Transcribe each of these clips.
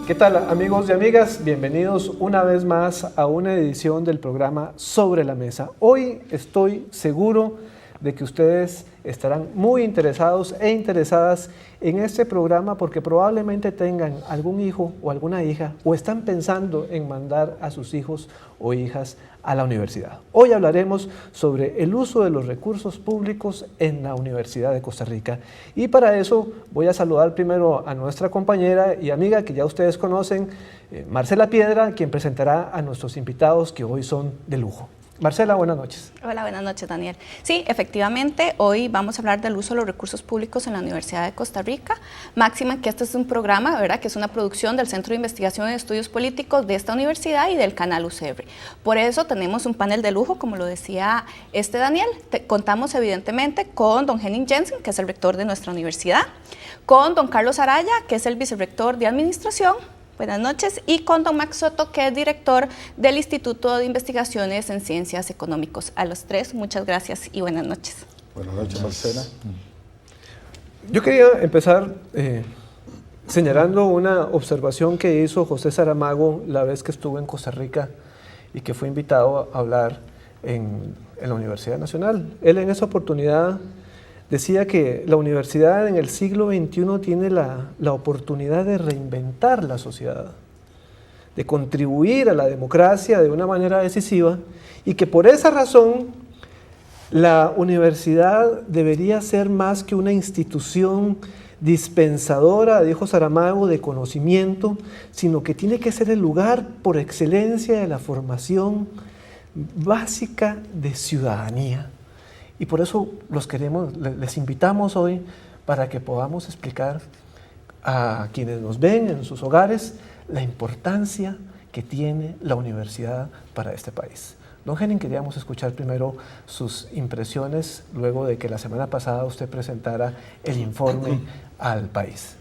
¿Qué tal, amigos y amigas? Bienvenidos una vez más a una edición del programa Sobre la Mesa. Hoy estoy seguro de que ustedes estarán muy interesados e interesadas en este programa porque probablemente tengan algún hijo o alguna hija o están pensando en mandar a sus hijos o hijas a la universidad. Hoy hablaremos sobre el uso de los recursos públicos en la Universidad de Costa Rica y para eso voy a saludar primero a nuestra compañera y amiga que ya ustedes conocen, Marcela Piedra, quien presentará a nuestros invitados que hoy son de lujo. Marcela, buenas noches. Hola, buenas noches, Daniel. Sí, efectivamente, hoy vamos a hablar del uso de los recursos públicos en la Universidad de Costa Rica. Máxima que este es un programa, ¿verdad?, que es una producción del Centro de Investigación y Estudios Políticos de esta universidad y del canal UCR. Por eso tenemos un panel de lujo, como lo decía Daniel. Contamos evidentemente con don Henning Jensen, que es el rector de nuestra universidad, con don Carlos Araya, que es el vicerrector de Administración. Buenas noches, y con don Max Soto, que es director del Instituto de Investigaciones en Ciencias Económicas. A los tres, muchas gracias y buenas noches. Buenas noches, Marcela. Yo quería empezar señalando una observación que hizo José Saramago la vez que estuvo en Costa Rica y que fue invitado a hablar en la Universidad Nacional. Él en esa oportunidad decía que la universidad en el siglo XXI tiene la oportunidad de reinventar la sociedad, de contribuir a la democracia de una manera decisiva y que por esa razón la universidad debería ser más que una institución dispensadora, dijo Saramago, de conocimiento, sino que tiene que ser el lugar por excelencia de la formación básica de ciudadanía. Y por eso les invitamos hoy para que podamos explicar a quienes nos ven en sus hogares la importancia que tiene la universidad para este país. Don Henning, queríamos escuchar primero sus impresiones luego de que la semana pasada usted presentara el informe al país.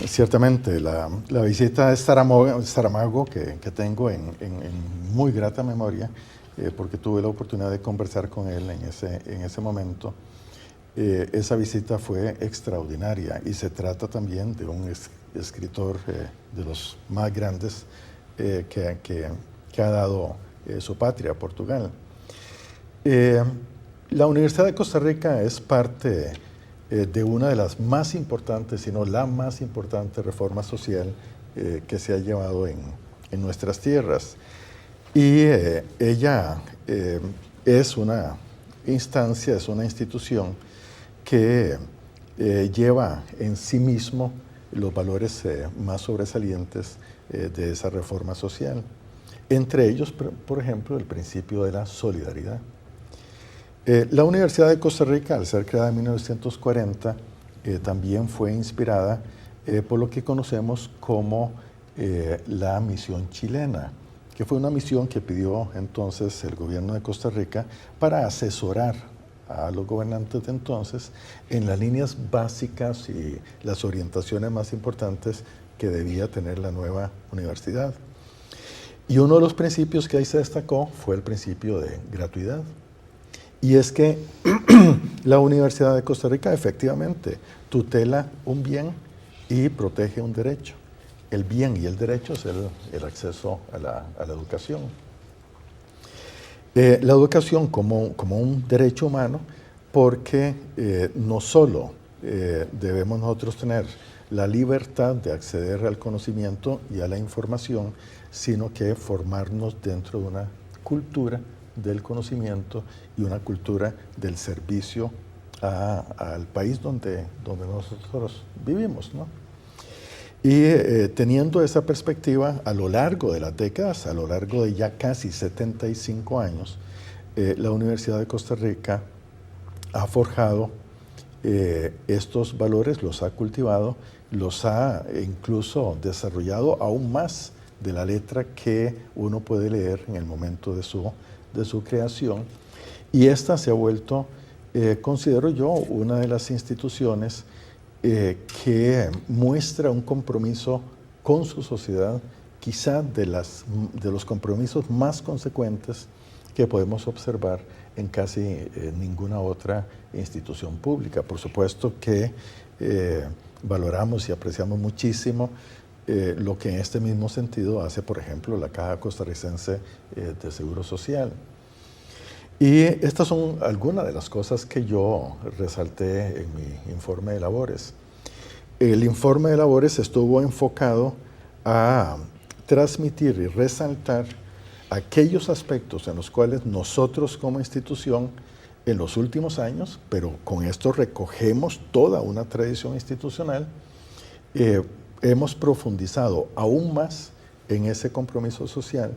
Ciertamente, la visita de Saramago que tengo en muy grata memoria, porque tuve la oportunidad de conversar con él en ese momento. Esa visita fue extraordinaria y se trata también de un escritor de los más grandes que ha dado su patria, Portugal. La Universidad de Costa Rica es parte de una de las más importantes, si no la más importante reforma social que se ha llevado en nuestras tierras. Y ella es una instancia, es una institución que lleva en sí mismo los valores más sobresalientes de esa reforma social. Entre ellos, por ejemplo, el principio de la solidaridad. La Universidad de Costa Rica, al ser creada en 1940, también fue inspirada por lo que conocemos como la misión chilena, que fue una misión que pidió entonces el gobierno de Costa Rica para asesorar a los gobernantes de entonces en las líneas básicas y las orientaciones más importantes que debía tener la nueva universidad. Y uno de los principios que ahí se destacó fue el principio de gratuidad. Y es que la Universidad de Costa Rica efectivamente tutela un bien y protege un derecho. El bien y el derecho es el acceso a la educación. La educación como un derecho humano, porque no solo debemos nosotros tener la libertad de acceder al conocimiento y a la información, sino que formarnos dentro de una cultura del conocimiento y una cultura del servicio al país donde nosotros vivimos, ¿no? Y teniendo esa perspectiva a lo largo de las décadas, a lo largo de ya casi 75 años, la Universidad de Costa Rica ha forjado estos valores, los ha cultivado, los ha incluso desarrollado aún más de la letra que uno puede leer en el momento de su creación. Y esta se ha vuelto, considero yo, una de las instituciones que muestra un compromiso con su sociedad, quizá de los compromisos más consecuentes que podemos observar en casi ninguna otra institución pública. Por supuesto que valoramos y apreciamos muchísimo lo que en este mismo sentido hace, por ejemplo, la Caja Costarricense de Seguro Social. Y estas son algunas de las cosas que yo resalté en mi informe de labores. El informe de labores estuvo enfocado a transmitir y resaltar aquellos aspectos en los cuales nosotros como institución en los últimos años, pero con esto recogemos toda una tradición institucional, hemos profundizado aún más en ese compromiso social,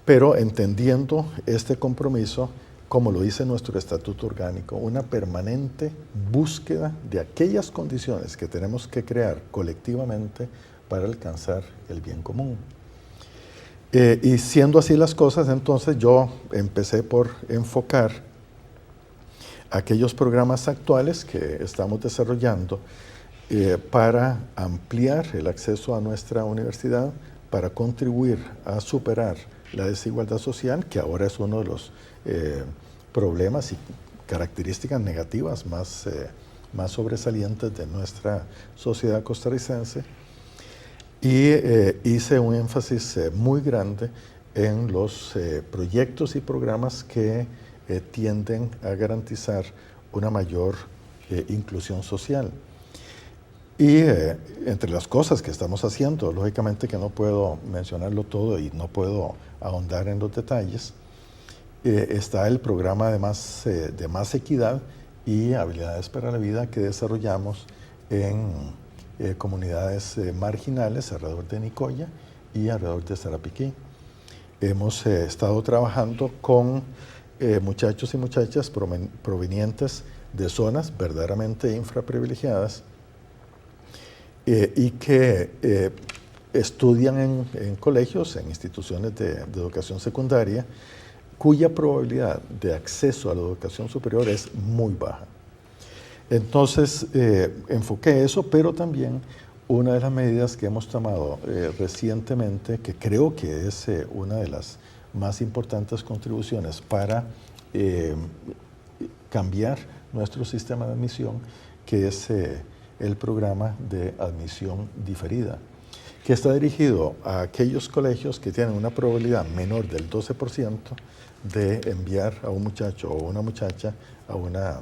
pero entendiendo este compromiso, como lo dice nuestro estatuto orgánico, una permanente búsqueda de aquellas condiciones que tenemos que crear colectivamente para alcanzar el bien común. Y siendo así las cosas, entonces yo empecé por enfocar aquellos programas actuales que estamos desarrollando para ampliar el acceso a nuestra universidad, para contribuir a superar la desigualdad social, que ahora es uno de los problemas y características negativas más sobresalientes de nuestra sociedad costarricense. Y hice un énfasis muy grande en los proyectos y programas que tienden a garantizar una mayor inclusión social. Y entre las cosas que estamos haciendo, lógicamente que no puedo mencionarlo todo y no puedo ahondar en los detalles, está el programa de más equidad y habilidades para la vida que desarrollamos en comunidades marginales alrededor de Nicoya y alrededor de Sarapiquí. Hemos estado trabajando con muchachos y muchachas provenientes de zonas verdaderamente infraprivilegiadas y que estudian en colegios, en instituciones de educación secundaria, cuya probabilidad de acceso a la educación superior es muy baja. Entonces, enfoqué eso, pero también una de las medidas que hemos tomado recientemente, que creo que es una de las más importantes contribuciones para cambiar nuestro sistema de admisión, que es el programa de admisión diferida, que está dirigido a aquellos colegios que tienen una probabilidad menor del 12% de enviar a un muchacho o una muchacha a una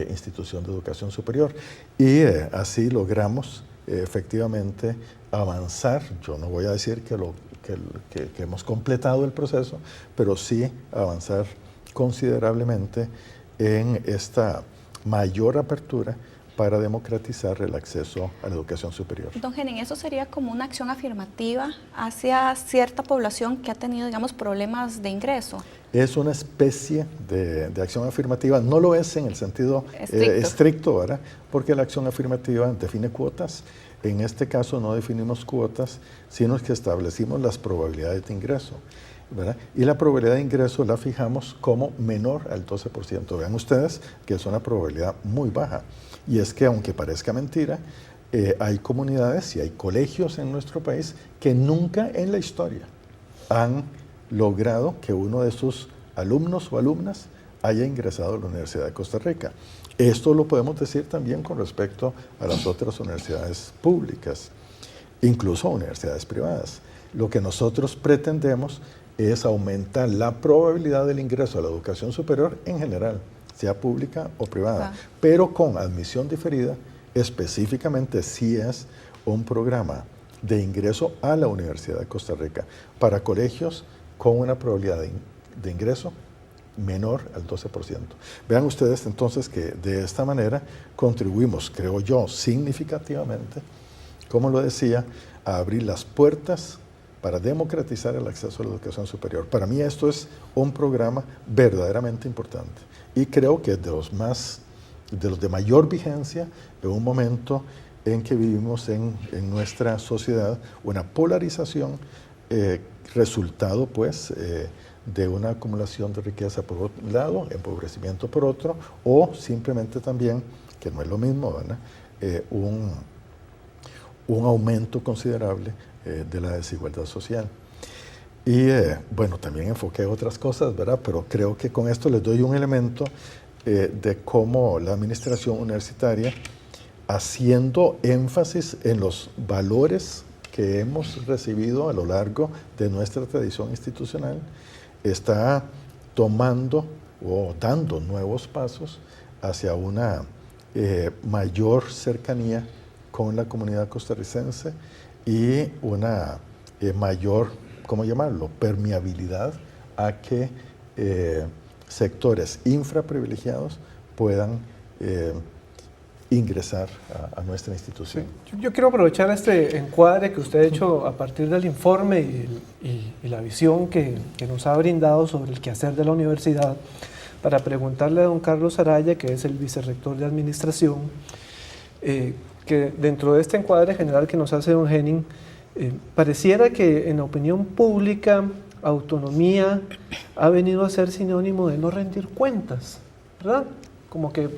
institución de educación superior. Y así logramos efectivamente avanzar. Yo no voy a decir que hemos completado el proceso, pero sí avanzar considerablemente en esta mayor apertura para democratizar el acceso a la educación superior. Don Genin, ¿eso sería como una acción afirmativa hacia cierta población que ha tenido, digamos, problemas de ingreso? Es una especie de acción afirmativa, no lo es en el sentido estricto, ¿verdad? Porque la acción afirmativa define cuotas. En este caso no definimos cuotas, sino que establecimos las probabilidades de ingreso, ¿verdad? Y la probabilidad de ingreso la fijamos como menor al 12%. Vean ustedes que es una probabilidad muy baja. Y es que, aunque parezca mentira, hay comunidades y hay colegios en nuestro país que nunca en la historia han logrado que uno de sus alumnos o alumnas haya ingresado a la Universidad de Costa Rica. Esto lo podemos decir también con respecto a las otras universidades públicas, incluso universidades privadas. Lo que nosotros pretendemos es aumentar la probabilidad del ingreso a la educación superior en general, sea pública o privada, pero con admisión diferida, específicamente si es un programa de ingreso a la Universidad de Costa Rica para colegios con una probabilidad de ingreso menor al 12%. Vean ustedes entonces que de esta manera contribuimos, creo yo, significativamente, como lo decía, a abrir las puertas para democratizar el acceso a la educación superior. Para mí esto es un programa verdaderamente importante y creo que es de los de mayor vigencia en un momento en que vivimos en nuestra sociedad una polarización resultado pues de una acumulación de riqueza por un lado, empobrecimiento por otro, o simplemente también, que no es lo mismo, ¿verdad? Un aumento considerable de la desigualdad social. Y bueno, también enfoqué otras cosas, ¿verdad? Pero creo que con esto les doy un elemento de cómo la administración universitaria, haciendo énfasis en los valores que hemos recibido a lo largo de nuestra tradición institucional está tomando o dando nuevos pasos hacia una mayor cercanía con la comunidad costarricense y una mayor, ¿cómo llamarlo?, permeabilidad a que sectores infraprivilegiados puedan ingresar a nuestra institución. Sí. Yo quiero aprovechar este encuadre que usted ha hecho a partir del informe y la visión que nos ha brindado sobre el quehacer de la universidad para preguntarle a don Carlos Araya, que es el vicerrector de administración, que dentro de este encuadre general que nos hace don Henning, pareciera que en la opinión pública autonomía ha venido a ser sinónimo de no rendir cuentas, ¿verdad? Como que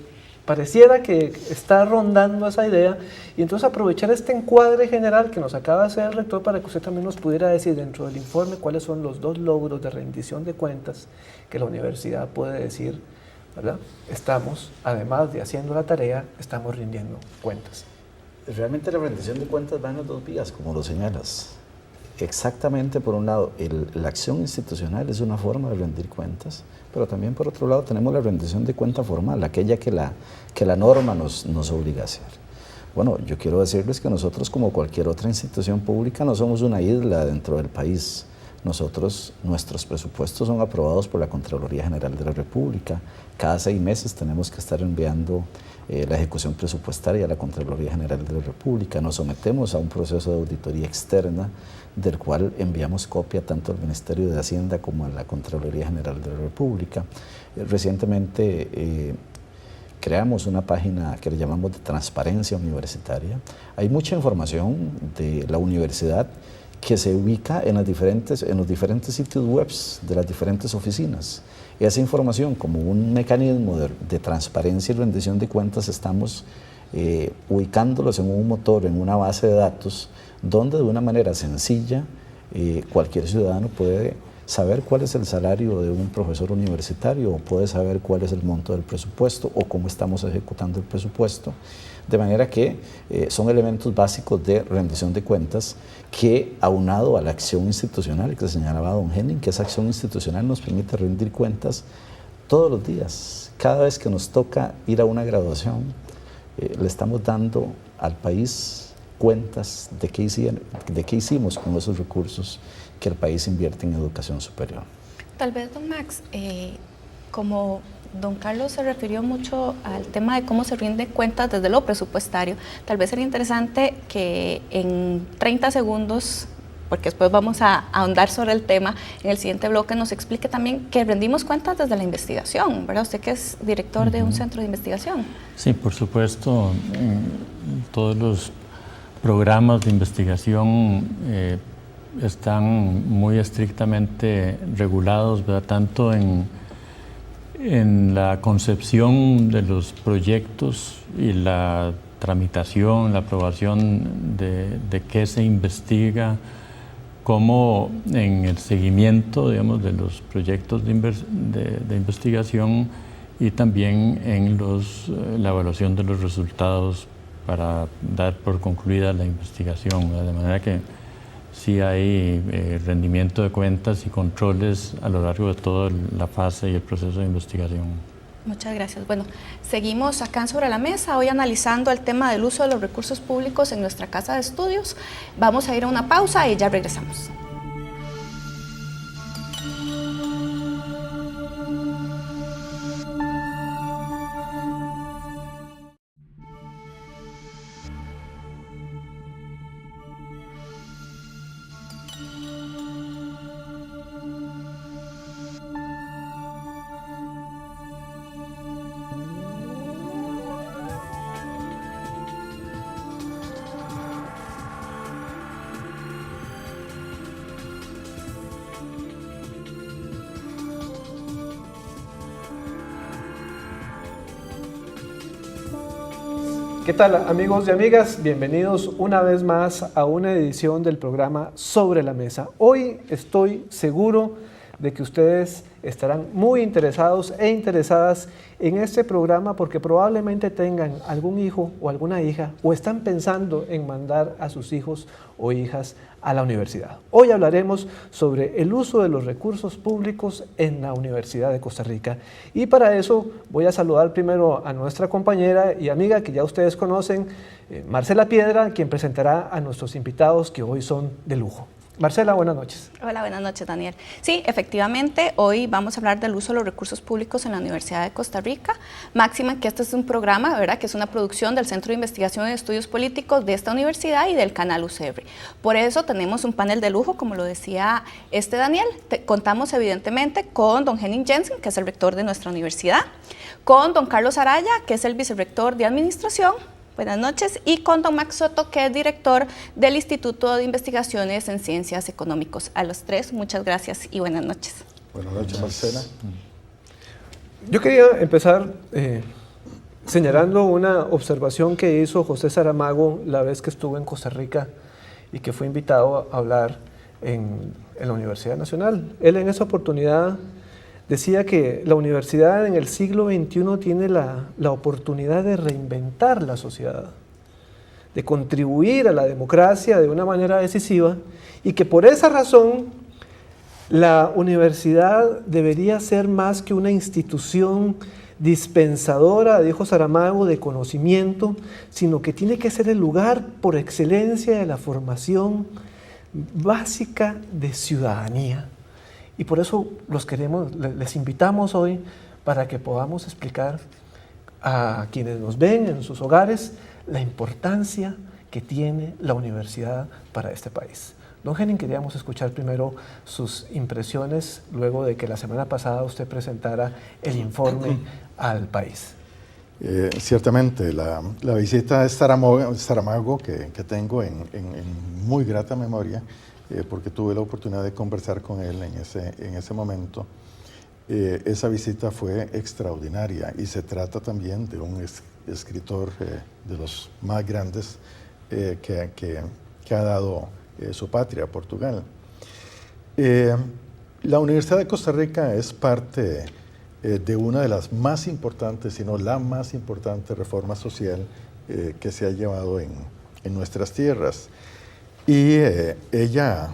pareciera que está rondando esa idea, y entonces aprovechar este encuadre general que nos acaba de hacer el rector para que usted también nos pudiera decir dentro del informe cuáles son los 2 logros de rendición de cuentas que la universidad puede decir, ¿verdad? Estamos, además de haciendo la tarea, estamos rindiendo cuentas. Realmente la rendición de cuentas va en las 2 vías, como lo señalas. Exactamente, por un lado, la acción institucional es una forma de rendir cuentas, pero también por otro lado tenemos la rendición de cuenta formal, aquella que la norma nos obliga a hacer. Bueno, yo quiero decirles que nosotros, como cualquier otra institución pública, no somos una isla dentro del país. Nuestros presupuestos son aprobados por la Contraloría General de la República. Cada 6 meses tenemos que estar enviando la ejecución presupuestaria a la Contraloría General de la República. Nos sometemos a un proceso de auditoría externa del cual enviamos copia tanto al Ministerio de Hacienda como a la Contraloría General de la República. Recientemente creamos una página que le llamamos de transparencia universitaria. Hay mucha información de la universidad que se ubica en los diferentes sitios web de las diferentes oficinas. Esa información, como un mecanismo de transparencia y rendición de cuentas, estamos ubicándolos en un motor, en una base de datos, donde de una manera sencilla cualquier ciudadano puede saber cuál es el salario de un profesor universitario, o puede saber cuál es el monto del presupuesto o cómo estamos ejecutando el presupuesto. De manera que son elementos básicos de rendición de cuentas que, aunado a la acción institucional que señalaba don Henning, que esa acción institucional nos permite rendir cuentas todos los días. Cada vez que nos toca ir a una graduación, le estamos dando al país cuentas de qué hicimos con esos recursos que el país invierte en educación superior. Tal vez, don Max, como don Carlos se refirió mucho al tema de cómo se rinde cuentas desde lo presupuestario, tal vez sería interesante que en 30 segundos, porque después vamos a ahondar sobre el tema, en el siguiente bloque nos explique también que rendimos cuentas desde la investigación, ¿verdad? Usted que es director de un centro de investigación. Sí, por supuesto, todos los programas de investigación están muy estrictamente regulados, ¿verdad? Tanto en la concepción de los proyectos y la tramitación, la aprobación de qué se investiga, como en el seguimiento, digamos, de los proyectos de investigación, y también en la evaluación de los resultados para dar por concluida la investigación, ¿verdad? De manera que sí hay rendimiento de cuentas y controles a lo largo de toda la fase y el proceso de investigación. Muchas gracias. Bueno, seguimos acá en Sobre la Mesa, hoy analizando el tema del uso de los recursos públicos en nuestra casa de estudios. Vamos a ir a una pausa y ya regresamos. ¿Qué tal, amigos y amigas? Bienvenidos una vez más a una edición del programa Sobre la Mesa. Hoy estoy seguro de que ustedes estarán muy interesados e interesadas en este programa porque probablemente tengan algún hijo o alguna hija o están pensando en mandar a sus hijos o hijas a la universidad. Hoy hablaremos sobre el uso de los recursos públicos en la Universidad de Costa Rica y para eso voy a saludar primero a nuestra compañera y amiga que ya ustedes conocen, Marcela Piedra, quien presentará a nuestros invitados que hoy son de lujo. Marcela, buenas noches. Hola, buenas noches, Daniel. Sí, efectivamente, hoy vamos a hablar del uso de los recursos públicos en la Universidad de Costa Rica. Máxima que este es un programa, ¿verdad?, que es una producción del Centro de Investigación y Estudios Políticos de esta universidad y del canal UCR. Por eso tenemos un panel de lujo, como lo decía Daniel. Contamos evidentemente con don Henning Jensen, que es el rector de nuestra universidad, con don Carlos Araya, que es el vicerrector de Administración. Buenas noches, y con don Max Soto, que es director del Instituto de Investigaciones en Ciencias Económicas. A los tres, muchas gracias y buenas noches. Buenas noches, Marcela. Yo quería empezar señalando una observación que hizo José Saramago la vez que estuvo en Costa Rica y que fue invitado a hablar en la Universidad Nacional. Él en esa oportunidad decía que la universidad en el siglo XXI tiene la oportunidad de reinventar la sociedad, de contribuir a la democracia de una manera decisiva y que por esa razón la universidad debería ser más que una institución dispensadora, dijo Saramago, de conocimiento, sino que tiene que ser el lugar por excelencia de la formación básica de ciudadanía. Y por eso les invitamos hoy para que podamos explicar a quienes nos ven en sus hogares la importancia que tiene la universidad para este país. Don Henning, queríamos escuchar primero sus impresiones luego de que la semana pasada usted presentara el informe al país. Ciertamente, la visita de Saramago que tengo en muy grata memoria, porque tuve la oportunidad de conversar con él en ese momento. Esa visita fue extraordinaria y se trata también de un escritor de los más grandes que ha dado su patria, Portugal. La Universidad de Costa Rica es parte de una de las más importantes, si no la más importante reforma social que se ha llevado en nuestras tierras. Y ella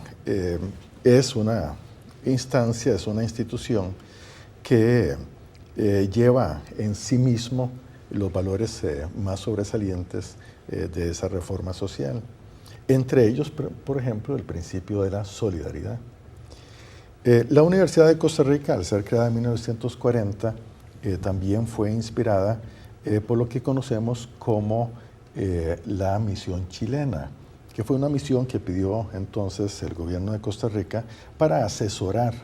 es una instancia, es una institución que lleva en sí mismo los valores más sobresalientes de esa reforma social. Entre ellos, por ejemplo, el principio de la solidaridad. La Universidad de Costa Rica, al ser creada en 1940, también fue inspirada por lo que conocemos como la misión chilena, que fue una misión que pidió entonces el gobierno de Costa Rica para asesorar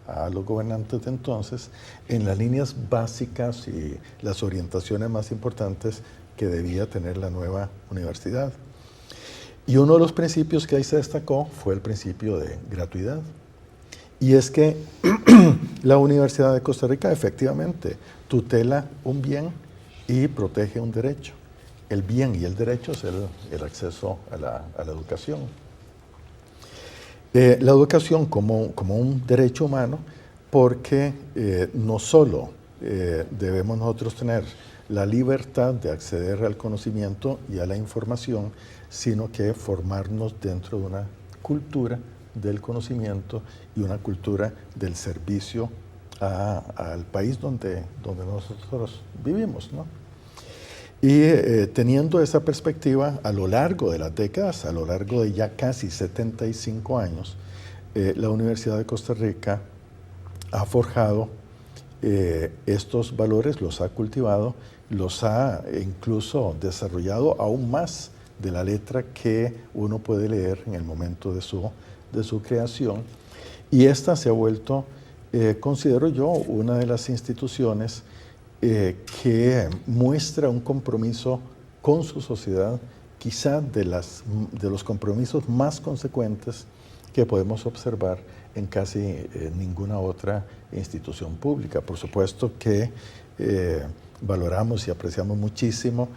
a los gobernantes de entonces en las líneas básicas y las orientaciones más importantes que debía tener la nueva universidad. Y uno de los principios que ahí se destacó fue el principio de gratuidad. Y es que la Universidad de Costa Rica efectivamente tutela un bien y protege un derecho. El bien y el derecho es el acceso a la educación. La educación como un derecho humano, porque no solo debemos nosotros tener la libertad de acceder al conocimiento y a la información, sino que formarnos dentro de una cultura del conocimiento y una cultura del servicio al país donde nosotros vivimos, ¿no? Y teniendo esa perspectiva, a lo largo de las décadas, a lo largo de ya casi 75 años, la Universidad de Costa Rica ha forjado estos valores, los ha cultivado, los ha incluso desarrollado aún más de la letra que uno puede leer en el momento de su creación. Y esta se ha vuelto, considero yo, una de las instituciones que muestra un compromiso con su sociedad, quizá de los compromisos más consecuentes que podemos observar en casi ninguna otra institución pública. Por supuesto que valoramos y apreciamos muchísimo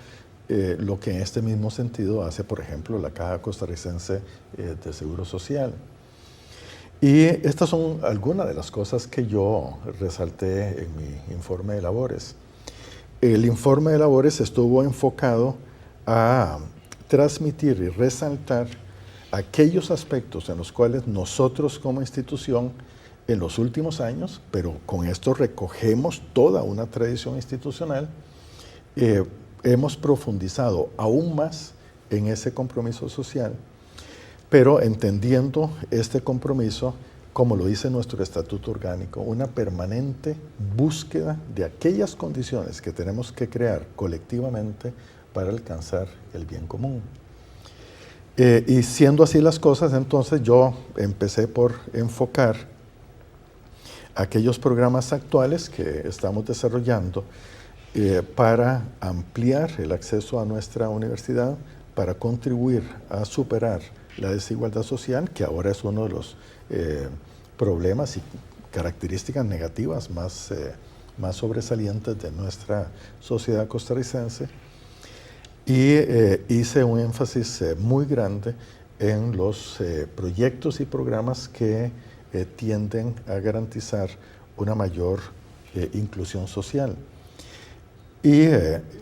lo que en este mismo sentido hace, por ejemplo, la Caja Costarricense de Seguro Social. Y estas son algunas de las cosas que yo resalté en mi informe de labores. El informe de labores estuvo enfocado a transmitir y resaltar aquellos aspectos en los cuales nosotros como institución en los últimos años, pero con esto recogemos toda una tradición institucional, hemos profundizado aún más en ese compromiso social, pero entendiendo este compromiso, como lo dice nuestro estatuto orgánico, una permanente búsqueda de aquellas condiciones que tenemos que crear colectivamente para alcanzar el bien común. Y siendo así las cosas, entonces yo empecé por enfocar aquellos programas actuales que estamos desarrollando para ampliar el acceso a nuestra universidad, para contribuir a superar la desigualdad social, que ahora es uno de los problemas y características negativas más sobresalientes de nuestra sociedad costarricense. Y hice un énfasis muy grande en los proyectos y programas que tienden a garantizar una mayor inclusión social. Y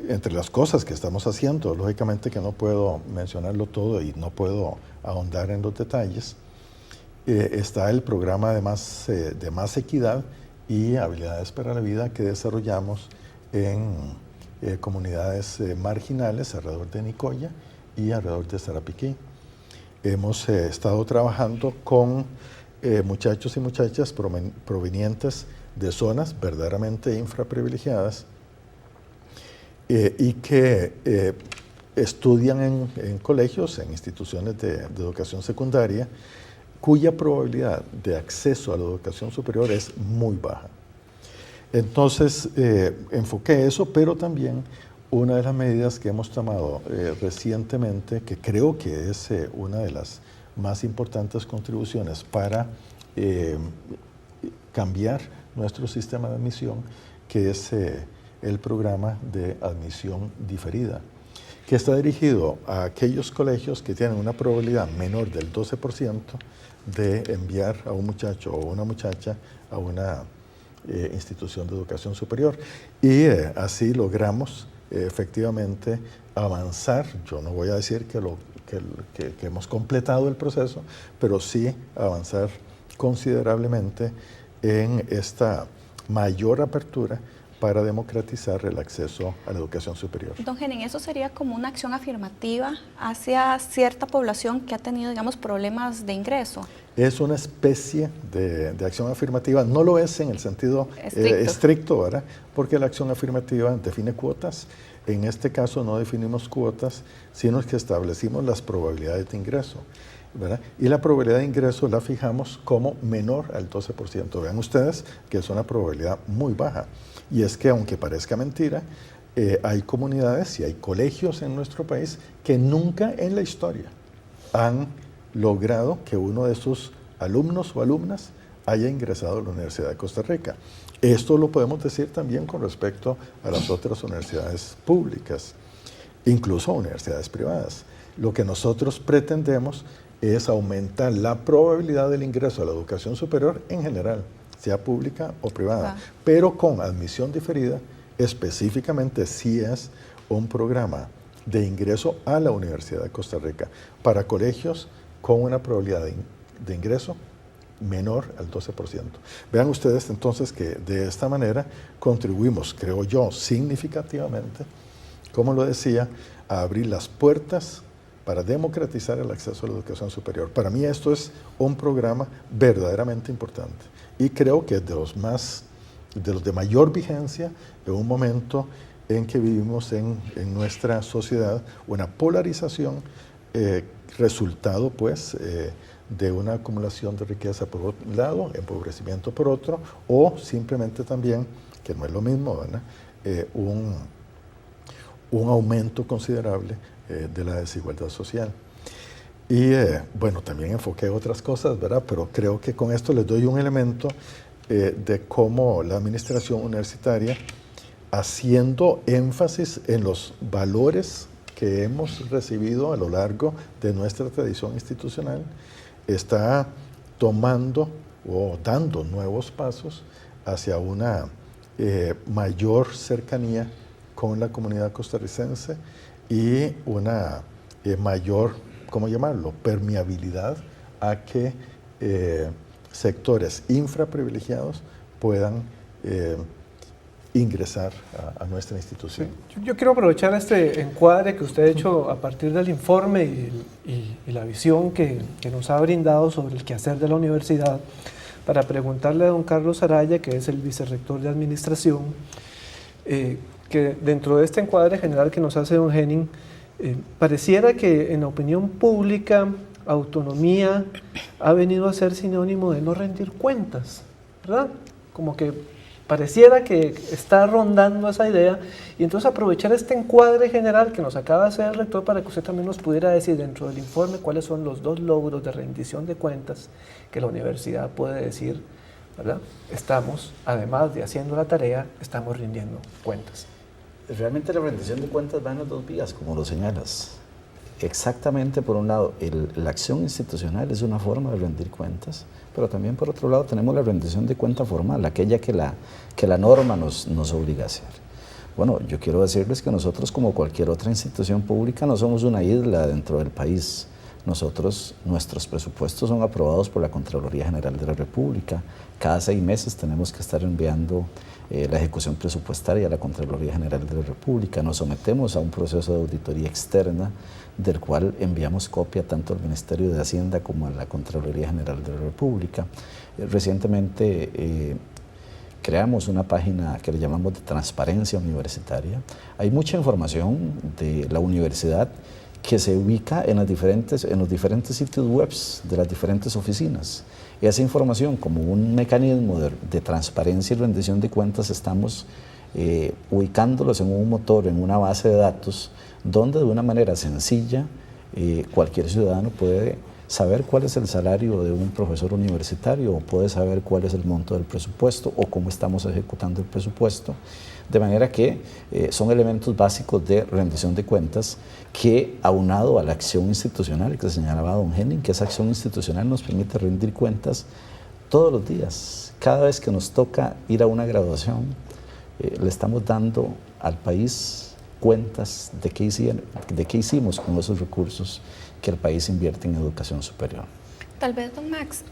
entre las cosas que estamos haciendo, lógicamente que no puedo mencionarlo todo y no puedo ahondar en los detalles, está el programa de más equidad y habilidades para la vida que desarrollamos en comunidades marginales alrededor de Nicoya y alrededor de Sarapiquí. Hemos estado trabajando con muchachos y muchachas provenientes de zonas verdaderamente infraprivilegiadas y que estudian en colegios, en instituciones de educación secundaria, cuya probabilidad de acceso a la educación superior es muy baja. Entonces, enfoqué eso, pero también una de las medidas que hemos tomado recientemente, que creo que es una de las más importantes contribuciones para cambiar nuestro sistema de admisión, que es el programa de admisión diferida, que está dirigido a aquellos colegios que tienen una probabilidad menor del 12% de enviar a un muchacho o una muchacha a una institución de educación superior. Y así logramos efectivamente avanzar. Yo no voy a decir que hemos completado el proceso, pero sí avanzar considerablemente en esta mayor apertura para democratizar el acceso a la educación superior. Don Genin, ¿eso sería como una acción afirmativa hacia cierta población que ha tenido, digamos, problemas de ingreso? Es una especie de acción afirmativa, no lo es en el sentido estricto, ¿verdad? Porque la acción afirmativa define cuotas. En este caso no definimos cuotas, sino que establecimos las probabilidades de ingreso, ¿verdad? Y la probabilidad de ingreso la fijamos como menor al 12%. Vean ustedes que es una probabilidad muy baja. Y es que, aunque parezca mentira, hay comunidades y hay colegios en nuestro país que nunca en la historia han logrado que uno de sus alumnos o alumnas haya ingresado a la Universidad de Costa Rica. Esto lo podemos decir también con respecto a las otras universidades públicas, incluso a universidades privadas. Lo que nosotros pretendemos es aumentar la probabilidad del ingreso a la educación superior en general, sea pública o privada, pero con admisión diferida, específicamente si es un programa de ingreso a la Universidad de Costa Rica para colegios con una probabilidad de ingreso menor al 12%. Vean ustedes entonces que de esta manera contribuimos, creo yo, significativamente, como lo decía, a abrir las puertas para democratizar el acceso a la educación superior. Para mí esto es un programa verdaderamente importante y creo que es de los de mayor vigencia en un momento en que vivimos en nuestra sociedad una polarización resultado pues de una acumulación de riqueza por un lado, empobrecimiento por otro, o simplemente también, que no es lo mismo, ¿verdad? Un aumento considerable de la desigualdad social. Y bueno, también enfoqué otras cosas, ¿verdad? Pero creo que con esto les doy un elemento de cómo la administración universitaria, haciendo énfasis en los valores que hemos recibido a lo largo de nuestra tradición institucional, está tomando o dando nuevos pasos hacia una mayor cercanía con la comunidad costarricense y una mayor, ¿cómo llamarlo?, permeabilidad a que sectores infraprivilegiados puedan ingresar a nuestra institución. Sí. Yo quiero aprovechar este encuadre que usted ha hecho a partir del informe y la visión que nos ha brindado sobre el quehacer de la universidad para preguntarle a don Carlos Araya, que es el vicerrector de administración, que dentro de este encuadre general que nos hace don Henning, pareciera que en la opinión pública autonomía ha venido a ser sinónimo de no rendir cuentas, ¿verdad? Como que pareciera que está rondando esa idea, y entonces aprovechar este encuadre general que nos acaba de hacer el rector para que usted también nos pudiera decir dentro del informe cuáles son los 2 logros de rendición de cuentas que la universidad puede decir, ¿verdad? Estamos, además de haciendo la tarea, estamos rindiendo cuentas. Realmente la rendición de cuentas va en las 2 vías, como lo señalas. Exactamente, por un lado, la acción institucional es una forma de rendir cuentas, pero también por otro lado tenemos la rendición de cuenta formal, aquella que la norma nos obliga a hacer. Bueno, yo quiero decirles que nosotros, como cualquier otra institución pública, no somos una isla dentro del país. Nuestros presupuestos son aprobados por la Contraloría General de la República. Cada 6 meses tenemos que estar enviando la ejecución presupuestaria a la Contraloría General de la República. Nos sometemos a un proceso de auditoría externa del cual enviamos copia tanto al Ministerio de Hacienda como a la Contraloría General de la República. Recientemente creamos una página que le llamamos de transparencia universitaria. Hay mucha información de la universidad que se ubica en los diferentes sitios web de las diferentes oficinas. Esa información, como un mecanismo de transparencia y rendición de cuentas, estamos ubicándolos en un motor, en una base de datos, donde de una manera sencilla cualquier ciudadano puede saber cuál es el salario de un profesor universitario, o puede saber cuál es el monto del presupuesto o cómo estamos ejecutando el presupuesto, de manera que son elementos básicos de rendición de cuentas que, aunado a la acción institucional que señalaba don Henning, que esa acción institucional nos permite rendir cuentas todos los días. Cada vez que nos toca ir a una graduación, le estamos dando al país cuentas de qué hicimos con esos recursos que el país invierte en educación superior. Tal vez, don Max,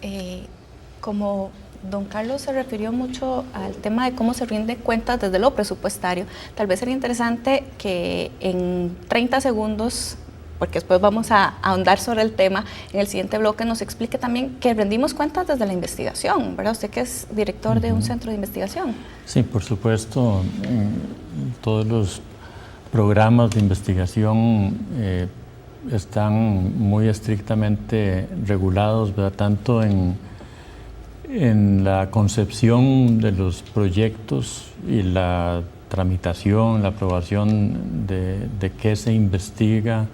como don Carlos se refirió mucho al tema de cómo se rinden cuentas desde lo presupuestario, tal vez sería interesante que en 30 segundos, porque después vamos a ahondar sobre el tema, en el siguiente bloque nos explique también que rendimos cuentas desde la investigación, ¿verdad? Usted que es director de un centro de investigación. Sí, por supuesto, todos los programas de investigación están muy estrictamente regulados, ¿verdad? Tanto en la concepción de los proyectos y la tramitación, la aprobación de qué se investiga,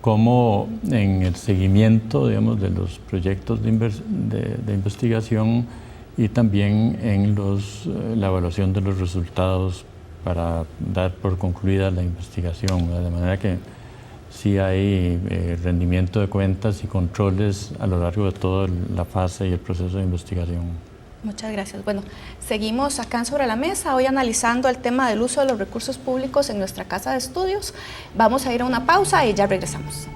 como en el seguimiento, digamos, de los proyectos de investigación, y también en la evaluación de los resultados para dar por concluida la investigación, ¿verdad? De manera que sí hay rendimiento de cuentas y controles a lo largo de toda la fase y el proceso de investigación. Muchas gracias. Bueno, seguimos acá sobre la mesa, hoy analizando el tema del uso de los recursos públicos en nuestra casa de estudios. Vamos a ir a una pausa y ya regresamos.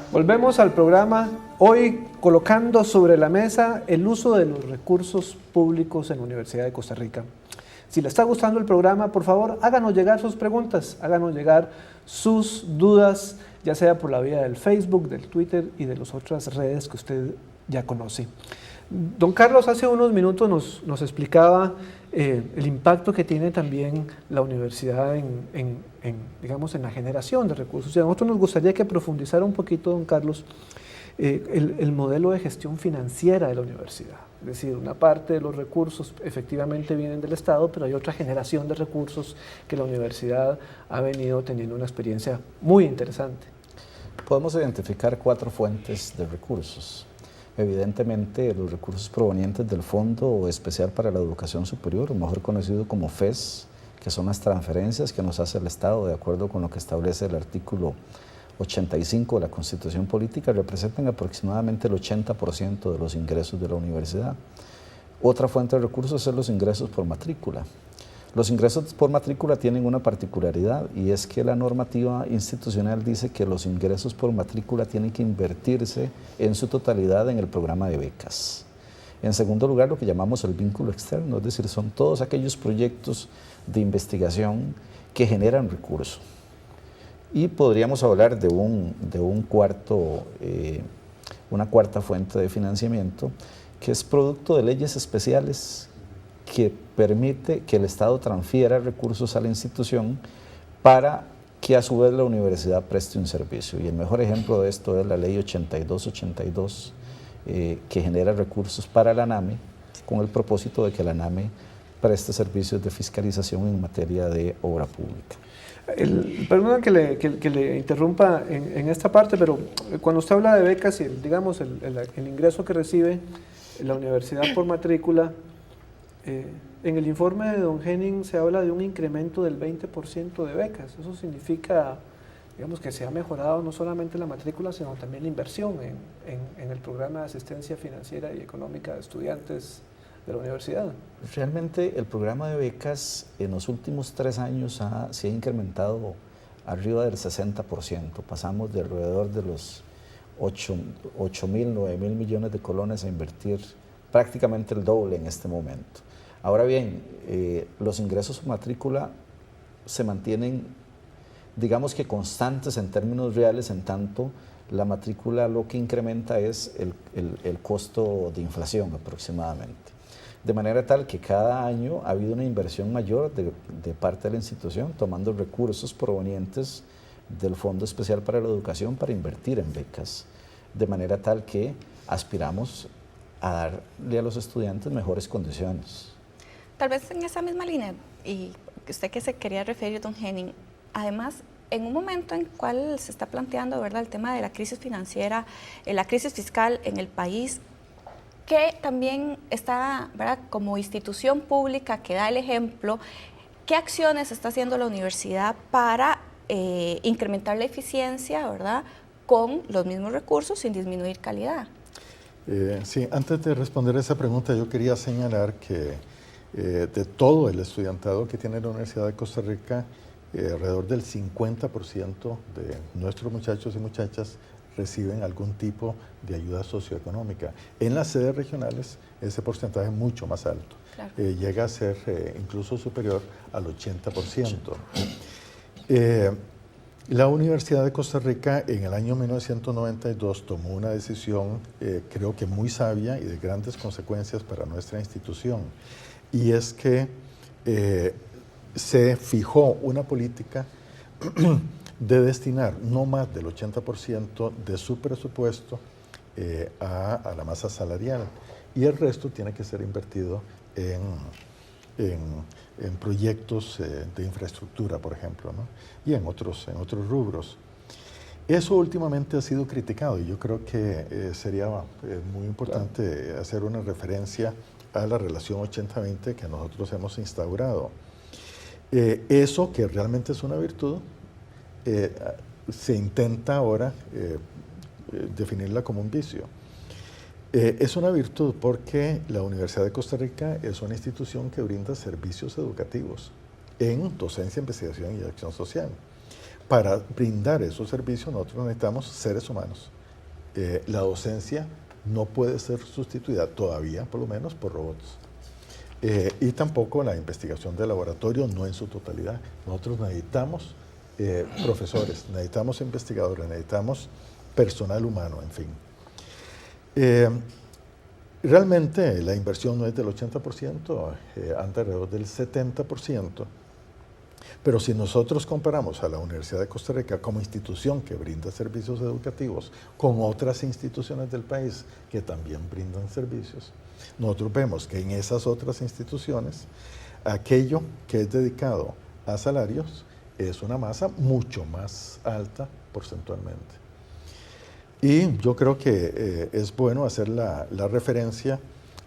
Volvemos al programa, hoy colocando sobre la mesa el uso de los recursos públicos en la Universidad de Costa Rica. Si le está gustando el programa, por favor, háganos llegar sus preguntas, háganos llegar sus dudas, ya sea por la vía del Facebook, del Twitter y de las otras redes que usted ya conoce. Don Carlos hace unos minutos nos explicaba el impacto que tiene también la universidad digamos, en la generación de recursos. Y a nosotros nos gustaría que profundizara un poquito, don Carlos, el modelo de gestión financiera de la universidad. Es decir, una parte de los recursos efectivamente vienen del Estado, pero hay otra generación de recursos que la universidad ha venido teniendo una experiencia muy interesante. Podemos identificar 4 fuentes de recursos. Evidentemente, los recursos provenientes del Fondo Especial para la Educación Superior, mejor conocido como FES, que son las transferencias que nos hace el Estado de acuerdo con lo que establece el artículo 85 de la Constitución Política, representan aproximadamente el 80% de los ingresos de la universidad. Otra fuente de recursos son los ingresos por matrícula. Los ingresos por matrícula tienen una particularidad, y es que la normativa institucional dice que los ingresos por matrícula tienen que invertirse en su totalidad en el programa de becas. En segundo lugar, lo que llamamos el vínculo externo, es decir, son todos aquellos proyectos de investigación que generan recursos. Y podríamos hablar de una cuarta fuente de financiamiento, que es producto de leyes especiales que permite que el Estado transfiera recursos a la institución para que a su vez la universidad preste un servicio. Y el mejor ejemplo de esto es la ley 8282, que genera recursos para la ANAME, con el propósito de que la ANAME preste servicios de fiscalización en materia de obra pública. Perdona que le interrumpa en esta parte, pero cuando usted habla de becas y digamos el ingreso que recibe la universidad por matrícula, en el informe de don Henning se habla de un incremento del 20% de becas. Eso significa, digamos, que se ha mejorado no solamente la matrícula, sino también la inversión en el programa de asistencia financiera y económica de estudiantes de la universidad. Realmente el programa de becas en los últimos 3 años se ha incrementado arriba del 60%. Pasamos de alrededor de los 8.000, 9.000 millones de colones a invertir prácticamente el doble en este momento. Ahora bien, los ingresos por matrícula se mantienen, digamos que constantes en términos reales, en tanto la matrícula lo que incrementa es el costo de inflación aproximadamente. De manera tal que cada año ha habido una inversión mayor de parte de la institución, tomando recursos provenientes del Fondo Especial para la Educación para invertir en becas, de manera tal que aspiramos a darle a los estudiantes mejores condiciones. Tal vez en esa misma línea, y usted que se quería referir, don Henning, además, en un momento en el cual se está planteando, ¿verdad?, el tema de la crisis financiera, la crisis fiscal en el país, que también está, ¿verdad?, como institución pública que da el ejemplo, ¿qué acciones está haciendo la universidad para incrementar la eficiencia, ¿verdad?, con los mismos recursos sin disminuir calidad? Sí, antes de responder esa pregunta, yo quería señalar que de todo el estudiantado que tiene la Universidad de Costa Rica, alrededor del 50% de nuestros muchachos y muchachas reciben algún tipo de ayuda socioeconómica. En las sedes regionales ese porcentaje es mucho más alto, claro. Llega a ser incluso superior al 80%. La Universidad de Costa Rica en el año 1992 tomó una decisión, creo que muy sabia y de grandes consecuencias para nuestra institución, y es que se fijó una política de destinar no más del 80% de su presupuesto a la masa salarial, y el resto tiene que ser invertido en proyectos de infraestructura, por ejemplo, ¿no?, y en otros rubros. Eso últimamente ha sido criticado, y yo creo que sería muy importante hacer una referencia a la relación 80-20 que nosotros hemos instaurado. Eso, que realmente es una virtud, se intenta ahora definirla como un vicio. Es una virtud porque la Universidad de Costa Rica es una institución que brinda servicios educativos en docencia, investigación y acción social. Para brindar esos servicios nosotros necesitamos seres humanos. La docencia no puede ser sustituida todavía, por lo menos, por robots. Y tampoco la investigación de laboratorio, no en su totalidad. Nosotros necesitamos profesores, necesitamos investigadores, necesitamos personal humano, en fin. Realmente la inversión no es del 80%, anda alrededor del 70%, pero si nosotros comparamos a la Universidad de Costa Rica como institución que brinda servicios educativos con otras instituciones del país que también brindan servicios, nosotros vemos que en esas otras instituciones aquello que es dedicado a salarios es una masa mucho más alta porcentualmente. Y yo creo que es bueno hacer la referencia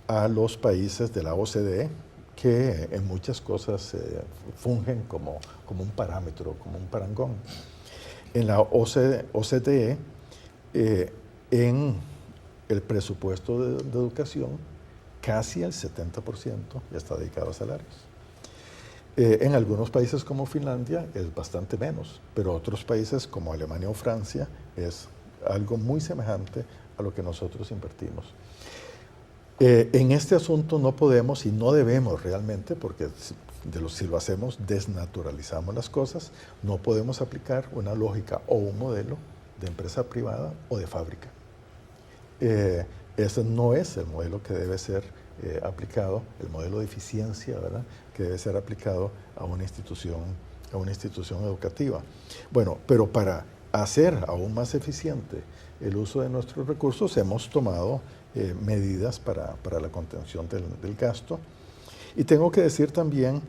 a los países de la OCDE, que en muchas cosas fungen como un parámetro, como un parangón. En la OCDE, en el presupuesto de educación, casi el 70% ya está dedicado a salarios. En algunos países como Finlandia es bastante menos, pero otros países como Alemania o Francia es algo muy semejante a lo que nosotros invertimos. En este asunto no podemos y no debemos realmente, porque si lo hacemos desnaturalizamos las cosas, no podemos aplicar una lógica o un modelo de empresa privada o de fábrica. Ese no es el modelo que debe ser aplicado, el modelo de eficiencia, ¿verdad?, que debe ser aplicado a una institución educativa. Bueno, pero para hacer aún más eficiente el uso de nuestros recursos hemos tomado medidas para la contención del gasto. Y tengo que decir también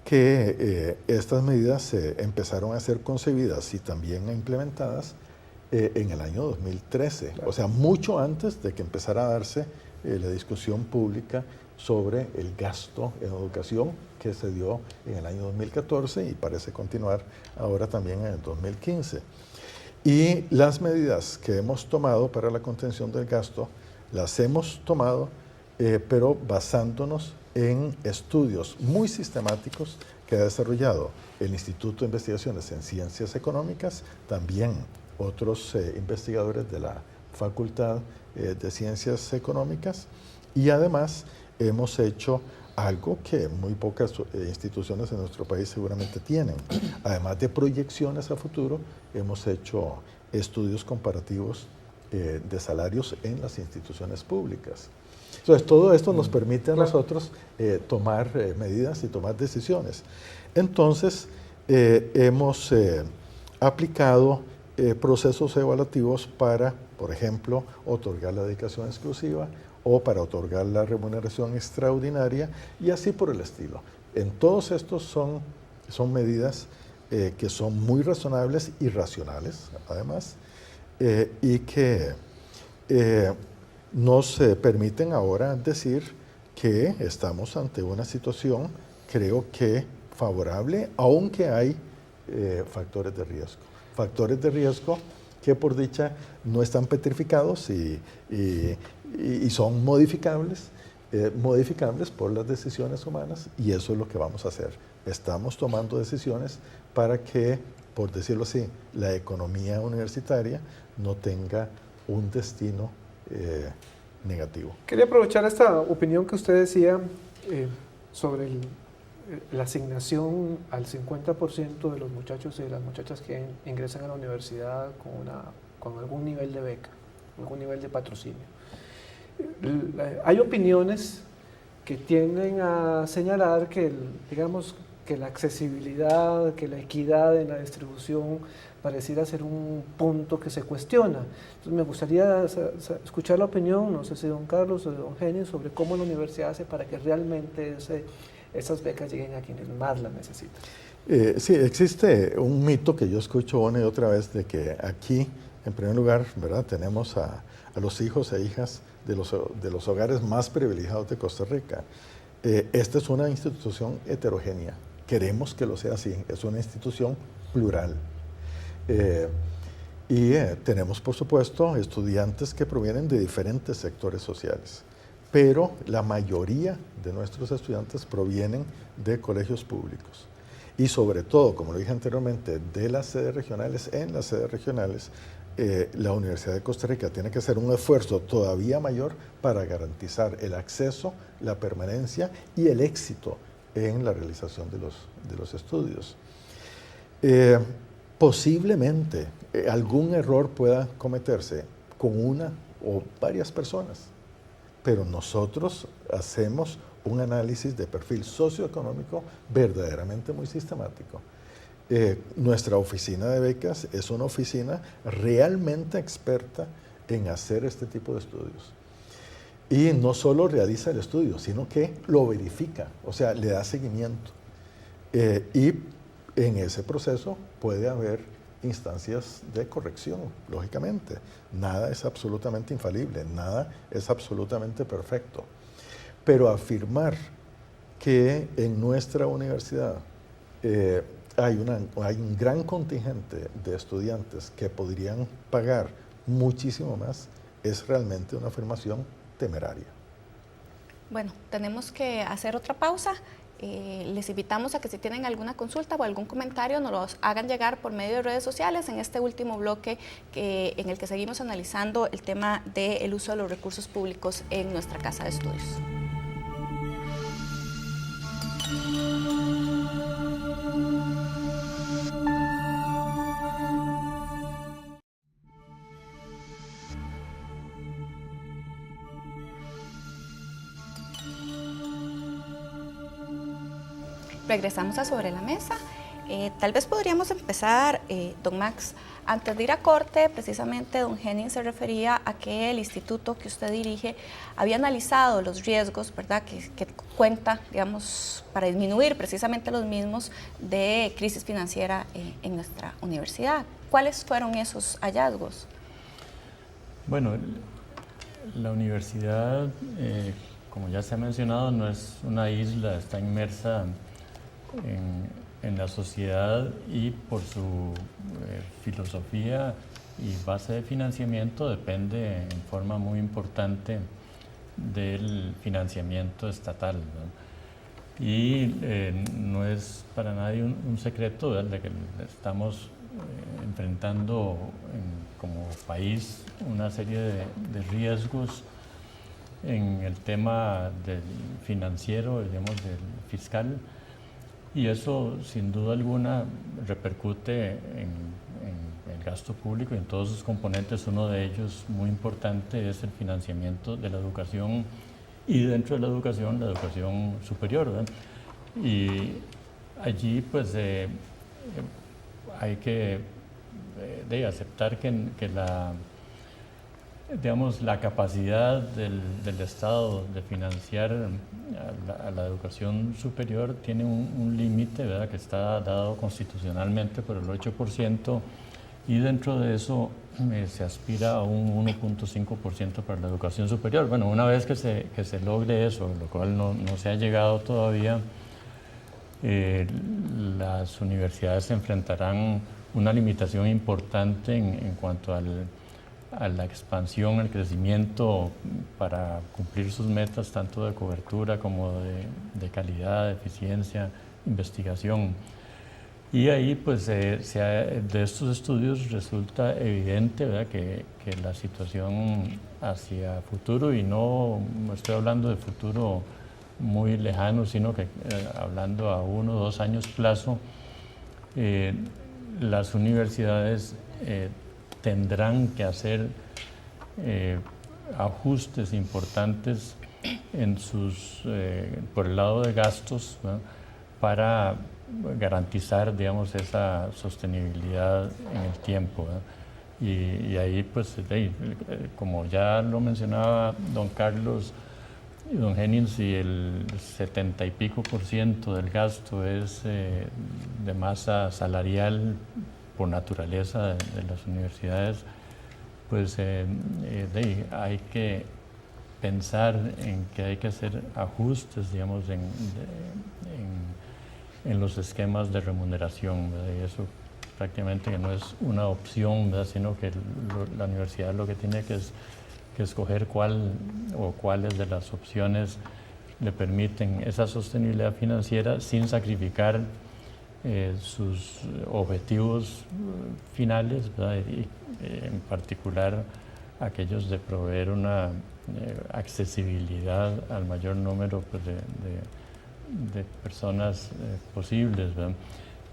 que estas medidas empezaron a ser concebidas y también implementadas en el año 2013, claro. O sea, mucho antes de que empezara a darse la discusión pública sobre el gasto en educación que se dio en el año 2014 y parece continuar ahora también en el 2015. Y las medidas que hemos tomado para la contención del gasto, las hemos tomado, pero basándonos en estudios muy sistemáticos que ha desarrollado el Instituto de Investigaciones en Ciencias Económicas, también otros investigadores de la Facultad de Ciencias Económicas, y además hemos hecho algo que muy pocas instituciones en nuestro país seguramente tienen. Además de proyecciones a futuro, hemos hecho estudios comparativos de salarios en las instituciones públicas. Entonces, todo esto nos permite a nosotros tomar medidas y tomar decisiones. Entonces, hemos aplicado procesos evaluativos para, por ejemplo, otorgar la dedicación exclusiva o para otorgar la remuneración extraordinaria y así por el estilo. En todos estos son medidas que son muy razonables y racionales, además, y que nos permiten ahora decir que estamos ante una situación, creo que favorable, aunque hay factores de riesgo. Factores de riesgo que por dicha no están petrificados y son modificables por las decisiones humanas, y eso es lo que vamos a hacer. Estamos tomando decisiones para que, por decirlo así, la economía universitaria no tenga un destino negativo. Quería aprovechar esta opinión que usted decía sobre la asignación al 50% de los muchachos y de las muchachas que ingresan a la universidad con algún nivel de beca, algún nivel de patrocinio. Hay opiniones que tienden a señalar que, digamos, que la accesibilidad, que la equidad en la distribución pareciera ser un punto que se cuestiona. Entonces me gustaría escuchar la opinión, no sé si de don Carlos o de don Genio, sobre cómo la universidad hace para que realmente esas becas lleguen a quienes más las necesitan. Sí, existe un mito que yo escucho una y otra vez de que aquí, en primer lugar, ¿verdad?, tenemos a los hijos e hijas de los hogares más privilegiados de Costa Rica. Esta es una institución heterogénea. Queremos que lo sea así. Es una institución plural. Y tenemos, por supuesto, estudiantes que provienen de diferentes sectores sociales. Pero la mayoría de nuestros estudiantes provienen de colegios públicos. Y sobre todo, como lo dije anteriormente, de las sedes regionales. En las sedes regionales, la Universidad de Costa Rica tiene que hacer un esfuerzo todavía mayor para garantizar el acceso, la permanencia y el éxito en la realización de los estudios. Posiblemente algún error pueda cometerse con una o varias personas, pero nosotros hacemos un análisis de perfil socioeconómico verdaderamente muy sistemático. Nuestra oficina de becas es una oficina realmente experta en hacer este tipo de estudios. Y no solo realiza el estudio, sino que lo verifica, o sea, le da seguimiento. Y en ese proceso puede haber instancias de corrección, lógicamente. Nada es absolutamente infalible, nada es absolutamente perfecto. Pero afirmar que en nuestra universidad hay un gran contingente de estudiantes que podrían pagar muchísimo más es realmente una afirmación temeraria. Bueno, tenemos que hacer otra pausa. Les invitamos a que si tienen alguna consulta o algún comentario nos los hagan llegar por medio de redes sociales en este último bloque en el que seguimos analizando el tema del uso de los recursos públicos en nuestra casa de estudios. Regresamos a Sobre la Mesa. Tal vez podríamos empezar, don Max, antes de ir a corte, precisamente don Henning se refería a que el instituto que usted dirige había analizado los riesgos, ¿verdad?, que cuenta, digamos, para disminuir precisamente los mismos de crisis financiera en nuestra universidad. ¿Cuáles fueron esos hallazgos? Bueno, la universidad, como ya se ha mencionado, no es una isla, está inmersa en la sociedad y por su filosofía y base de financiamiento depende en forma muy importante del financiamiento estatal, ¿no? Y no es para nadie un secreto, ¿verdad?, de que estamos enfrentando como país una serie de riesgos en el tema del financiero, digamos, del fiscal. Y eso, sin duda alguna, repercute en el gasto público y en todos sus componentes. Uno de ellos, muy importante, es el financiamiento de la educación y dentro de la educación superior, ¿verdad? Y allí, pues, hay que aceptar que la capacidad del Estado de financiar a la educación superior tiene un límite, ¿verdad?, que está dado constitucionalmente por el 8%, y dentro de eso se aspira a un 1.5% para la educación superior. Bueno, una vez que se logre eso, lo cual no se ha llegado todavía, las universidades se enfrentarán una limitación importante en cuanto a la expansión, el crecimiento para cumplir sus metas, tanto de cobertura como de calidad, de eficiencia, investigación. Y ahí, pues, de estos estudios resulta evidente, ¿verdad?, que la situación hacia futuro, y no estoy hablando de futuro muy lejano, sino que hablando a 1 o 2 años plazo, las universidades tendrán que hacer ajustes importantes por el lado de gastos, ¿no?, para garantizar, digamos, esa sostenibilidad en el tiempo, ¿no? Y ahí, pues, como ya lo mencionaba don Carlos y don Henning, si el 70 y pico % del gasto es de masa salarial por naturaleza de las universidades, pues hay que pensar en que hay que hacer ajustes, digamos, en los esquemas de remuneración, ¿verdad? Y eso prácticamente que no es una opción, ¿verdad?, sino que la universidad lo que tiene que escoger cuáles de las opciones le permiten esa sostenibilidad financiera sin sacrificar sus objetivos finales, ¿verdad?, y en particular aquellos de proveer una accesibilidad al mayor número, pues, de personas posibles, ¿verdad?,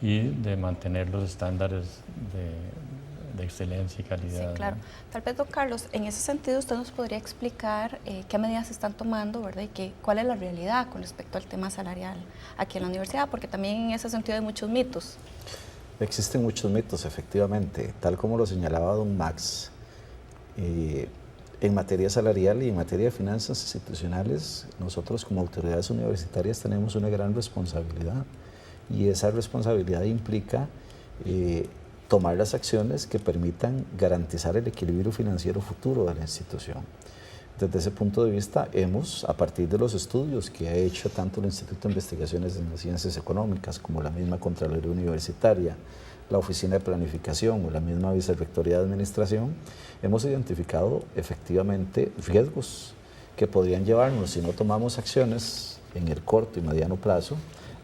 y de mantener los estándares de excelencia y calidad. Sí, claro. Tal vez, don Carlos, en ese sentido usted nos podría explicar qué medidas se están tomando, ¿verdad?, y cuál es la realidad con respecto al tema salarial aquí en la universidad, porque también en ese sentido hay muchos mitos. Existen muchos mitos, efectivamente, tal como lo señalaba don Max. En materia salarial y en materia de finanzas institucionales, nosotros como autoridades universitarias tenemos una gran responsabilidad, y esa responsabilidad implica tomar las acciones que permitan garantizar el equilibrio financiero futuro de la institución. Desde ese punto de vista, hemos, a partir de los estudios que ha hecho tanto el Instituto de Investigaciones en Ciencias Económicas como la misma Contraloría Universitaria, la Oficina de Planificación o la misma Vicerrectoría de Administración, hemos identificado efectivamente riesgos que podrían llevarnos, si no tomamos acciones en el corto y mediano plazo,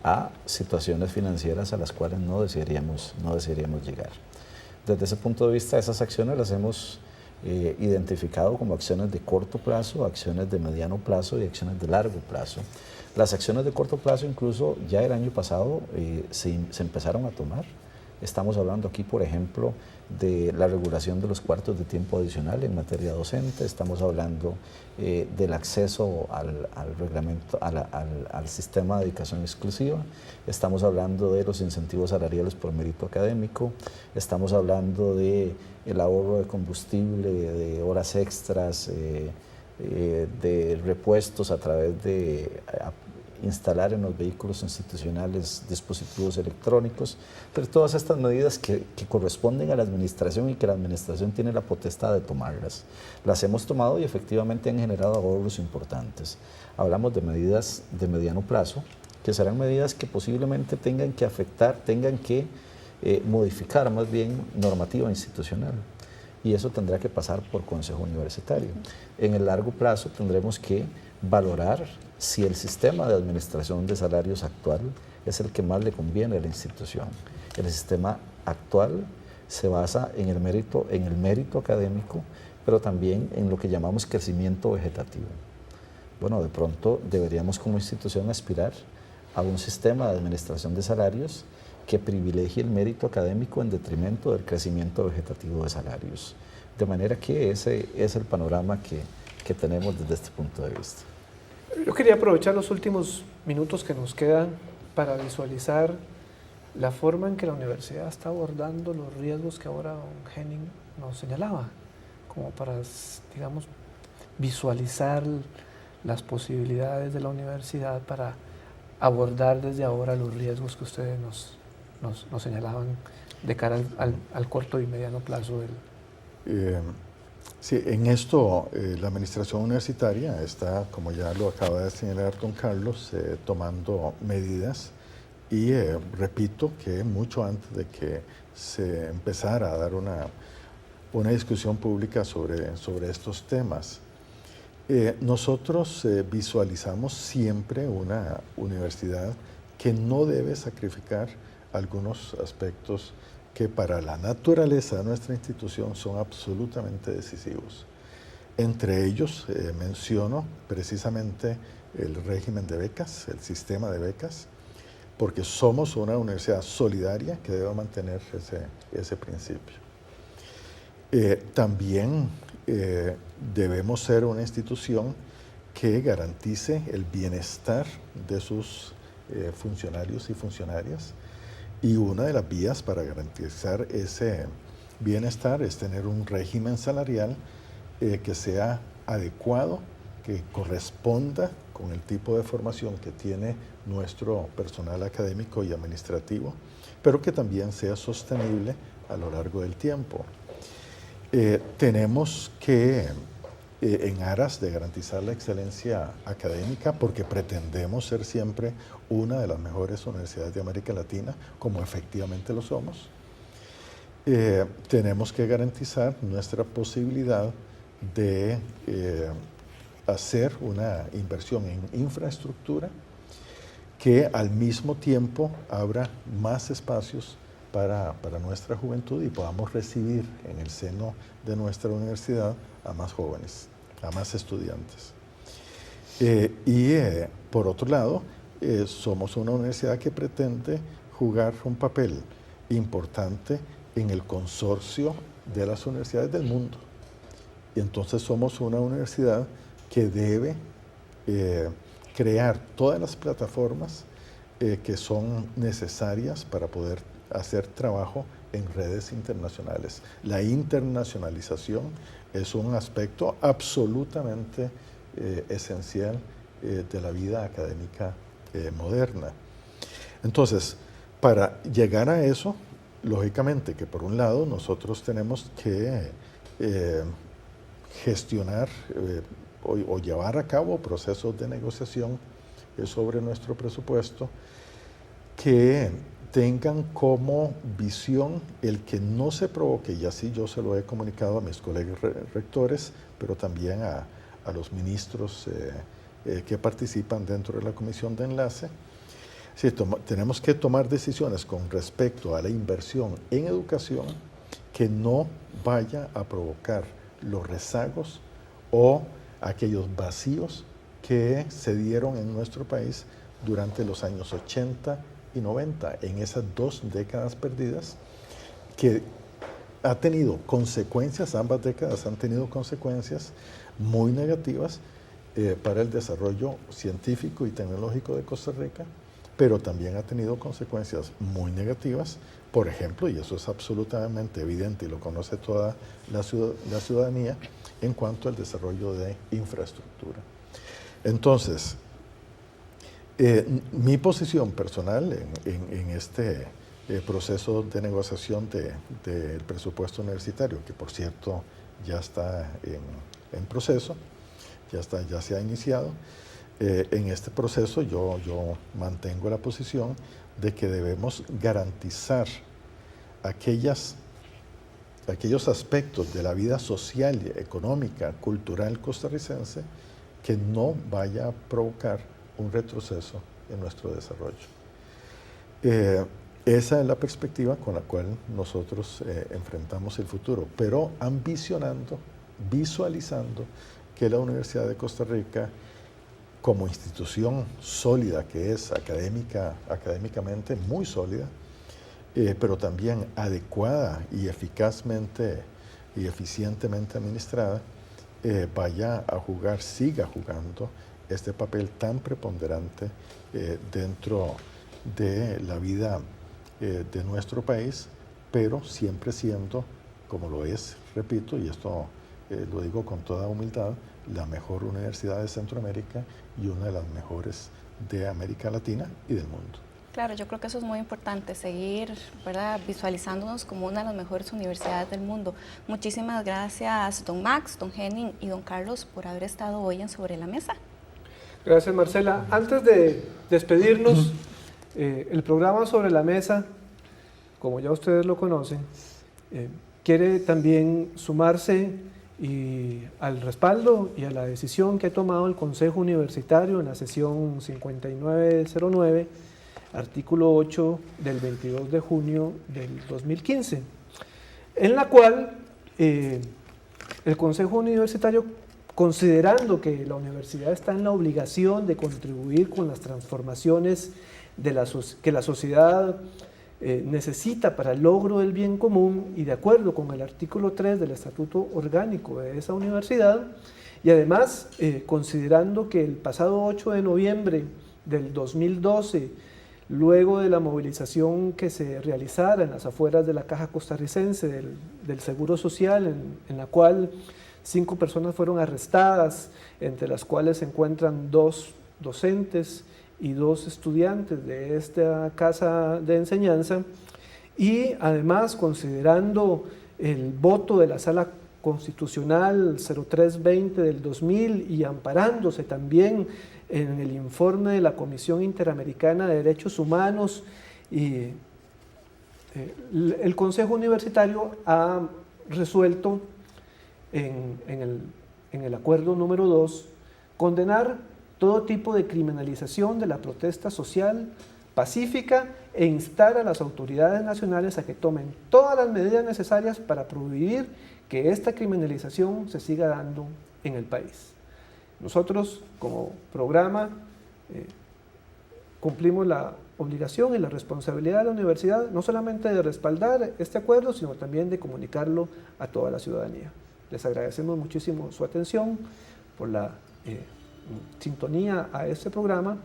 a situaciones financieras a las cuales no desearíamos llegar. Desde ese punto de vista, esas acciones las hemos identificado como acciones de corto plazo, acciones de mediano plazo y acciones de largo plazo. Las acciones de corto plazo incluso ya el año pasado se empezaron a tomar. Estamos hablando aquí, por ejemplo, de la regulación de los cuartos de tiempo adicional en materia docente, estamos hablando del acceso al sistema de dedicación exclusiva, estamos hablando de los incentivos salariales por mérito académico, estamos hablando del ahorro de combustible, de horas extras, de repuestos a través de instalar en los vehículos institucionales dispositivos electrónicos, pero todas estas medidas que corresponden a la administración y que la administración tiene la potestad de tomarlas. Las hemos tomado y efectivamente han generado ahorros importantes. Hablamos de medidas de mediano plazo, que serán medidas que posiblemente tengan que modificar más bien normativa institucional. Y eso tendrá que pasar por Consejo Universitario. En el largo plazo tendremos que valorar si el sistema de administración de salarios actual es el que más le conviene a la institución. El sistema actual se basa en el mérito académico, pero también en lo que llamamos crecimiento vegetativo. Bueno, de pronto deberíamos como institución aspirar a un sistema de administración de salarios que privilegie el mérito académico en detrimento del crecimiento vegetativo de salarios. De manera que ese es el panorama que tenemos desde este punto de vista. Yo quería aprovechar los últimos minutos que nos quedan para visualizar la forma en que la universidad está abordando los riesgos que ahora don Henning nos señalaba, como para, digamos, visualizar las posibilidades de la universidad para abordar desde ahora los riesgos que ustedes nos señalaban de cara al corto y mediano plazo del... Sí, en esto la administración universitaria está, como ya lo acaba de señalar don Carlos, tomando medidas y repito que mucho antes de que se empezara a dar una discusión pública sobre estos temas, nosotros visualizamos siempre una universidad que no debe sacrificar algunos aspectos que para la naturaleza de nuestra institución son absolutamente decisivos. Entre ellos menciono precisamente el régimen de becas, el sistema de becas, porque somos una universidad solidaria que debe mantener ese principio. También debemos ser una institución que garantice el bienestar de sus funcionarios y funcionarias. Y una de las vías para garantizar ese bienestar es tener un régimen salarial que sea adecuado, que corresponda con el tipo de formación que tiene nuestro personal académico y administrativo, pero que también sea sostenible a lo largo del tiempo. Tenemos que, en aras de garantizar la excelencia académica, porque pretendemos ser siempre una de las mejores universidades de América Latina, como efectivamente lo somos, tenemos que garantizar nuestra posibilidad de hacer una inversión en infraestructura que al mismo tiempo abra más espacios para nuestra juventud y podamos recibir en el seno de nuestra universidad a más jóvenes, a más estudiantes. Por otro lado, somos una universidad que pretende jugar un papel importante en el consorcio de las universidades del mundo. Y entonces somos una universidad que debe crear todas las plataformas que son necesarias para poder hacer trabajo en redes internacionales. La internacionalización es un aspecto absolutamente esencial de la vida académica moderna. Entonces, para llegar a eso, lógicamente que por un lado nosotros tenemos que gestionar o llevar a cabo procesos de negociación sobre nuestro presupuesto que tengan como visión el que no se provoque, y así yo se lo he comunicado a mis colegas rectores, pero también a los ministros que participan dentro de la comisión de enlace. Sí, tenemos que tomar decisiones con respecto a la inversión en educación que no vaya a provocar los rezagos o aquellos vacíos que se dieron en nuestro país durante los años 80 y 90, en esas 2 décadas perdidas, que ha tenido consecuencias, ambas décadas han tenido consecuencias muy negativas para el desarrollo científico y tecnológico de Costa Rica, pero también ha tenido consecuencias muy negativas, por ejemplo, y eso es absolutamente evidente y lo conoce toda la ciudadanía, en cuanto al desarrollo de infraestructura. Entonces, mi posición personal en este proceso de negociación del presupuesto universitario, que por cierto ya está en proceso, ya se ha iniciado, en este proceso yo mantengo la posición de que debemos garantizar aquellos aspectos de la vida social, económica, cultural costarricense que no vaya a provocar un retroceso en nuestro desarrollo. Esa es la perspectiva con la cual nosotros enfrentamos el futuro, pero ambicionando, visualizando que la Universidad de Costa Rica, como institución sólida que es, académicamente muy sólida, pero también adecuada y eficazmente y eficientemente administrada, vaya a jugar, siga jugando este papel tan preponderante dentro de la vida de nuestro país, pero siempre siendo, como lo es, repito, y esto lo digo con toda humildad, la mejor universidad de Centroamérica y una de las mejores de América Latina y del mundo. Claro, yo creo que eso es muy importante, seguir, ¿verdad?, visualizándonos como una de las mejores universidades del mundo. Muchísimas gracias, don Max, don Henning y don Carlos, por haber estado hoy en Sobre la Mesa. Gracias, Marcela. Antes de despedirnos, el programa Sobre la Mesa, como ya ustedes lo conocen, quiere también sumarse al respaldo y a la decisión que ha tomado el Consejo Universitario en la sesión 5909, artículo 8 del 22 de junio del 2015, en la cual el Consejo Universitario, considerando que la universidad está en la obligación de contribuir con las transformaciones que la sociedad necesita para el logro del bien común y de acuerdo con el artículo 3 del Estatuto Orgánico de esa universidad, y además considerando que el pasado 8 de noviembre del 2012, luego de la movilización que se realizara en las afueras de la Caja Costarricense del Seguro Social, en la cual 5 personas fueron arrestadas, entre las cuales se encuentran 2 docentes y 2 estudiantes de esta casa de enseñanza, y además considerando el voto de la Sala Constitucional 0320 del 2000 y amparándose también en el informe de la Comisión Interamericana de Derechos Humanos, y el Consejo Universitario ha resuelto en el acuerdo número 2 condenar todo tipo de criminalización de la protesta social pacífica e instar a las autoridades nacionales a que tomen todas las medidas necesarias para prohibir que esta criminalización se siga dando en el país. Nosotros, como programa, cumplimos la obligación y la responsabilidad de la universidad, no solamente de respaldar este acuerdo, sino también de comunicarlo a toda la ciudadanía. Les agradecemos muchísimo su atención, por la sintonía a este programa,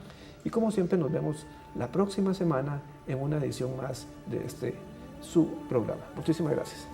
y como siempre nos vemos la próxima semana en una edición más de su programa. Muchísimas gracias.